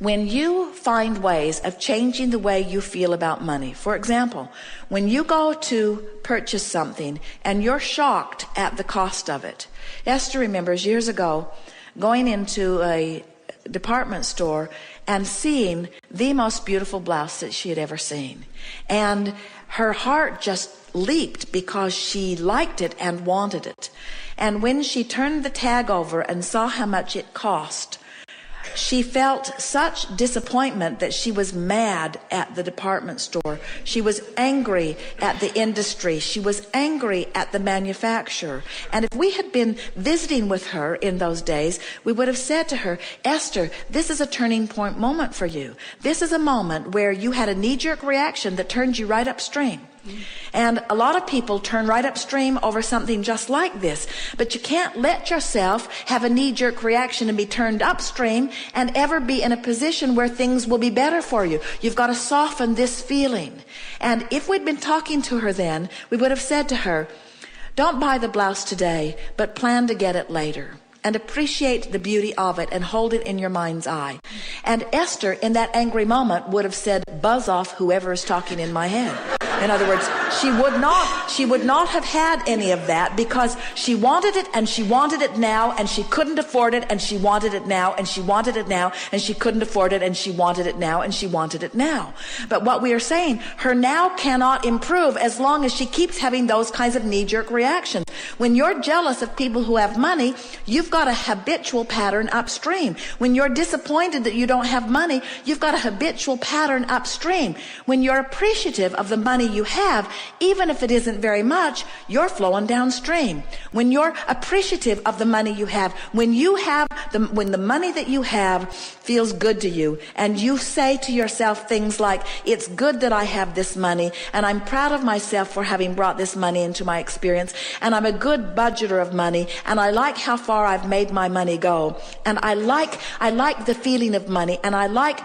When you find ways of changing the way you feel about money, for example, when you go to purchase something and you're shocked at the cost of it. Esther remembers years ago going into a department store and seeing the most beautiful blouse that she had ever seen. And her heart just leaped because she liked it and wanted it. And when she turned the tag over and saw how much it cost, she felt such disappointment that she was mad at the department store. She was angry at the industry. She was angry at the manufacturer. And if we had been visiting with her in those days, we would have said to her, Esther, this is a turning point moment for you. This is a moment where you had a knee-jerk reaction that turned you right upstream. And a lot of people turn right upstream over something just like this. But you can't let yourself have a knee-jerk reaction and be turned upstream and ever be in a position where things will be better for you. You've got to soften this feeling. And if we'd been talking to her then, we would have said to her, don't buy the blouse today, but plan to get it later. And appreciate the beauty of it and hold it in your mind's eye. And Esther, in that angry moment, would have said, buzz off whoever is talking in my head. In other words, she would not have had any of that because she wanted it and she wanted it now and she couldn't afford it and she wanted it now and she wanted it now and she couldn't afford it and she wanted it now and she wanted it now. But what we are saying, her now cannot improve as long as she keeps having those kinds of knee-jerk reactions. When you're jealous of people who have money, you've got a habitual pattern upstream. When you're disappointed that you don't have money, you've got a habitual pattern upstream. When you're appreciative of the money you have, even if it isn't very much, you're flowing downstream. When you're appreciative of the money you have, when the money that you have feels good to you, and you say to yourself things like, it's good that I have this money, and I'm proud of myself for having brought this money into my experience, and I'm a good budgeter of money, and I like how far I've made my money go, and I like the feeling of money, and I like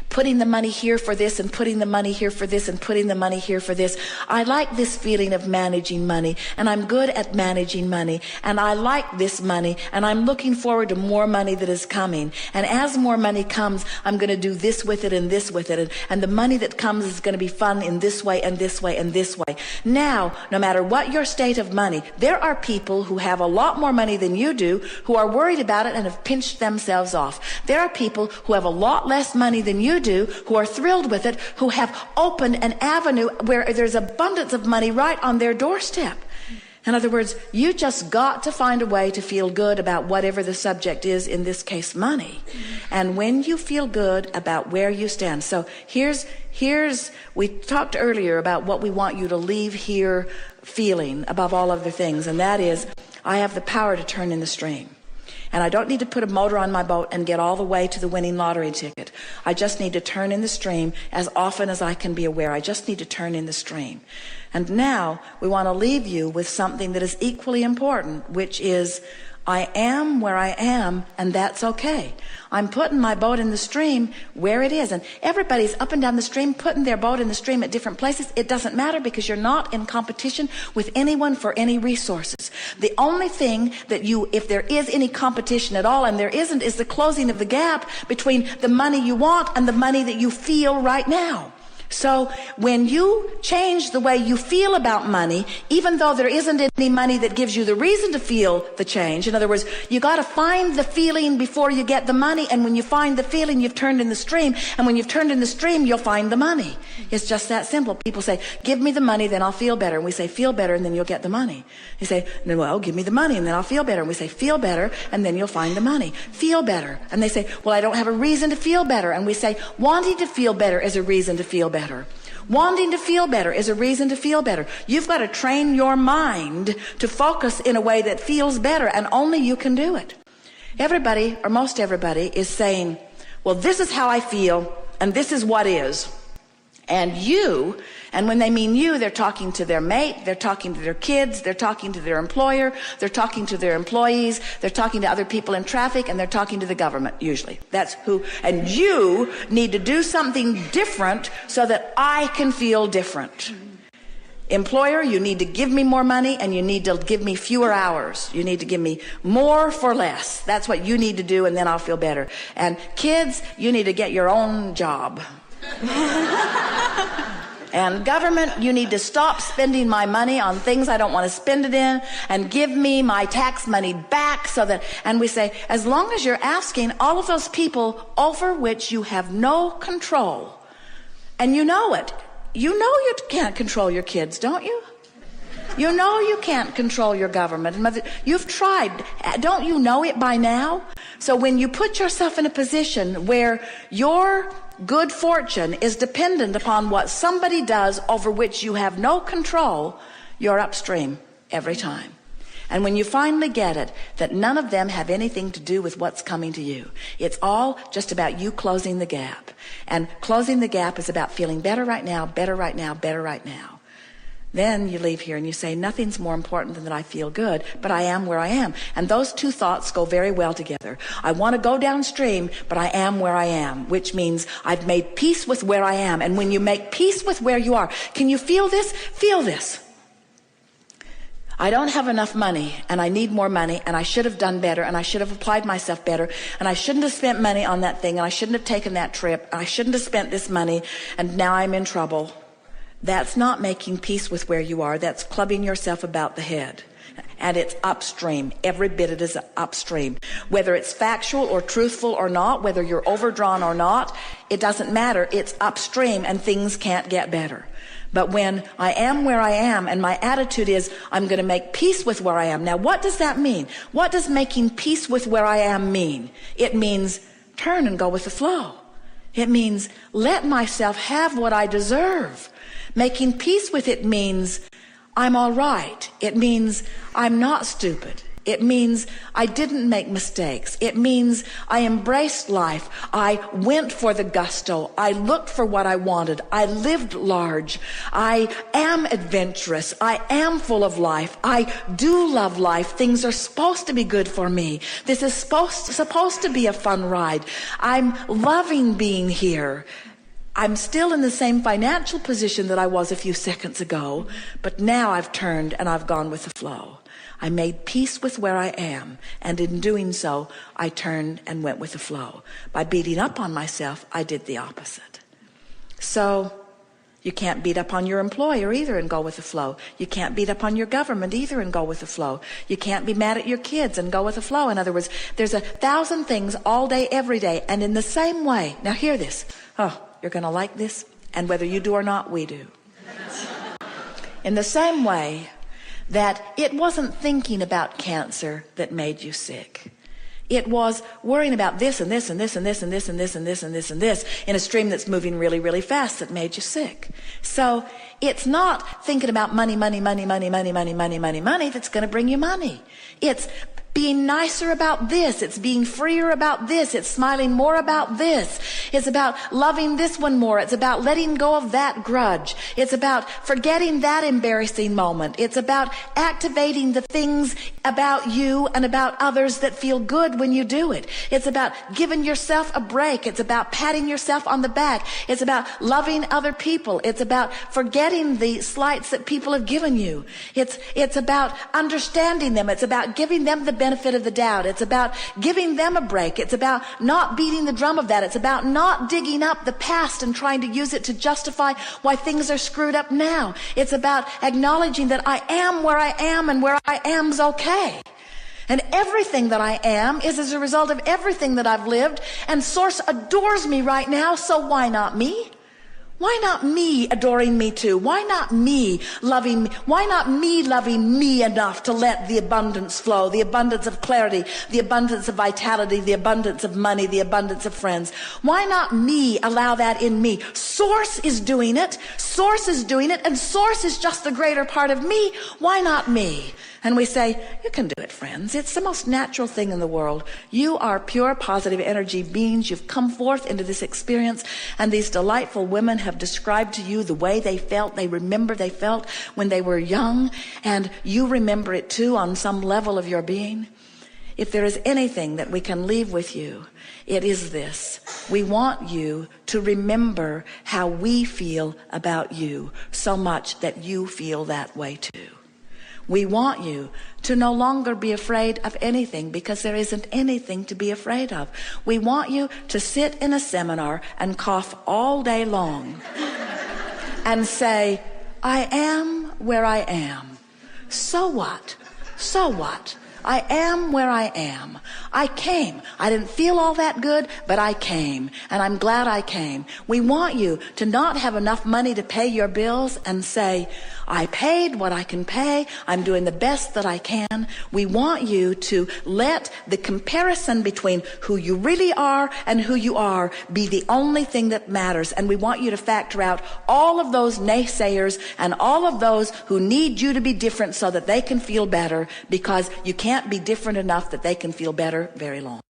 putting the money here for this and putting the money here for this and putting the money here for this. I like this feeling of managing money, and I'm good at managing money, and I like this money, and I'm looking forward to more money that is coming. And as more money comes, I'm going to do this with it and this with it, and the money that comes is going to be fun in this way and this way and this way. Now, no matter what your state of money, there are people who have a lot more money than you do who are worried about it and have pinched themselves off. There are people who have a lot less money than you do, who are thrilled with it, who have opened an avenue where there's abundance of money right on their doorstep. In other words, you just got to find a way to feel good about whatever the subject is, in this case, money. And when you feel good about where you stand. So we talked earlier about what we want you to leave here feeling above all other things, and that is, I have the power to turn in the stream. And I don't need to put a motor on my boat and get all the way to the winning lottery ticket. I just need to turn in the stream as often as I can be aware. I just need to turn in the stream. And now we want to leave you with something that is equally important, which is, I am where I am, and that's okay. I'm putting my boat in the stream where it is. And everybody's up and down the stream, putting their boat in the stream at different places. It doesn't matter, because you're not in competition with anyone for any resources. The only thing that if there is any competition at all, and there isn't, is the closing of the gap between the money you want and the money that you feel right now. So when you change the way you feel about money, even though there isn't any money that gives you the reason to feel the change, in other words, you got to find the feeling before you get the money, and when you find the feeling, you've turned in the stream, and when you've turned in the stream, you'll find the money. It's just that simple. People say, give me the money, then I'll feel better. And we say, feel better, and then you'll get the money. You say, no, well, give me the money, and then I'll feel better. And we say, feel better, and then you'll find the money. Feel better. And they say, well, I don't have a reason to feel better. And we say, wanting to feel better is a reason to feel better. Wanting to feel better is a reason to feel better. You've got to train your mind to focus in a way that feels better, and only you can do it. Everybody, or most everybody, is saying, well, this is how I feel, and this is what is. And when they mean you, they're talking to their mate, they're talking to their kids, they're talking to their employer, they're talking to their employees, they're talking to other people in traffic, and they're talking to the government, usually. That's who. And you need to do something different so that I can feel different. Employer, you need to give me more money and you need to give me fewer hours. You need to give me more for less. That's what you need to do, and then I'll feel better. And kids, you need to get your own job. And government, you need to stop spending my money on things I don't want to spend it in and give me my tax money back so that, and we say, as long as you're asking all of those people over which you have no control, and you know it, you know you can't control your kids, don't you? You know you can't control your government. You've tried. Don't you know it by now? So when you put yourself in a position where your good fortune is dependent upon what somebody does over which you have no control, you're upstream every time. And when you finally get it, that none of them have anything to do with what's coming to you. It's all just about you closing the gap. And closing the gap is about feeling better right now, better right now, better right now. Then you leave here and you say, nothing's more important than that I feel good, but I am where I am. And those two thoughts go very well together. I want to go downstream, but I am where I am, which means I've made peace with where I am. And when you make peace with where you are, can you feel this? Feel this. I don't have enough money, and I need more money, and I should have done better, and I should have applied myself better, and I shouldn't have spent money on that thing, and I shouldn't have taken that trip, and I shouldn't have spent this money, and now I'm in trouble. That's not making peace with where you are. That's clubbing yourself about the head. And it's upstream. Every bit it is upstream. Whether it's factual or truthful or not, whether you're overdrawn or not, it doesn't matter. It's upstream and things can't get better. But when I am where I am and my attitude is I'm going to make peace with where I am. Now, what does that mean? What does making peace with where I am mean? It means turn and go with the flow. It means let myself have what I deserve. Making peace with it means I'm all right. It means I'm not stupid. It means I didn't make mistakes. It means I embraced life. I went for the gusto. I looked for what I wanted. I lived large. I am adventurous. I am full of life. I do love life. Things are supposed to be good for me. This is supposed to be a fun ride. I'm loving being here. I'm still in the same financial position that I was a few seconds ago, but now I've turned and I've gone with the flow. I made peace with where I am, and in doing so, I turned and went with the flow. By beating up on myself, I did the opposite. So you can't beat up on your employer either and go with the flow. You can't beat up on your government either and go with the flow. You can't be mad at your kids and go with the flow. In other words, there's 1,000 things all day, every day, and in the same way. Now hear this. Oh, you're going to like this, and whether you do or not, we do. In the same way that it wasn't thinking about cancer that made you sick. It was worrying about this and this and this and this and this and this and this and this and this in a stream that's moving really, really fast that made you sick. So it's not thinking about money that's going to bring you money. It's being nicer about this. It's being freer about this. It's smiling more about this. It's about loving this one more. It's about letting go of that grudge. It's about forgetting that embarrassing moment. It's about activating the things about you and about others that feel good when you do it. It's about giving yourself a break. It's about patting yourself on the back. It's about loving other people. It's about forgetting the slights that people have given you. It's about understanding them. It's about giving them the benefit of the doubt. It's about giving them a break. It's about not beating the drum of that. It's about not digging up the past and trying to use it to justify why things are screwed up now. It's about acknowledging that I am where I am and where I am's okay. And everything that I am is as a result of everything that I've lived, and Source adores me right now, so why not me? Why not me adoring me too? Why not me loving me? Why not me loving me enough to let the abundance flow, the abundance of clarity, the abundance of vitality, the abundance of money, the abundance of friends? Why not me allow that in me? Source is doing it. Source is doing it, and Source is just the greater part of me. Why not me? And we say, you can do it, friends. It's the most natural thing in the world. You are pure positive energy beings. You've come forth into this experience, and these delightful women have described to you the way they felt. They remember they felt when they were young, and you remember it too on some level of your being. If there is anything that we can leave with you, it is this. We want you to remember how we feel about you so much that you feel that way too. We want you to no longer be afraid of anything because there isn't anything to be afraid of. We want you to sit in a seminar and cough all day long and say, I am where I am. So what? So what? I am where I am. I came. I didn't feel all that good, but I came, and I'm glad I came. We want you to not have enough money to pay your bills and say, I paid what I can pay. I'm doing the best that I can. We want you to let the comparison between who you really are and who you are be the only thing that matters. And we want you to factor out all of those naysayers and all of those who need you to be different so that they can feel better, because you can't be different enough that they can feel better very long.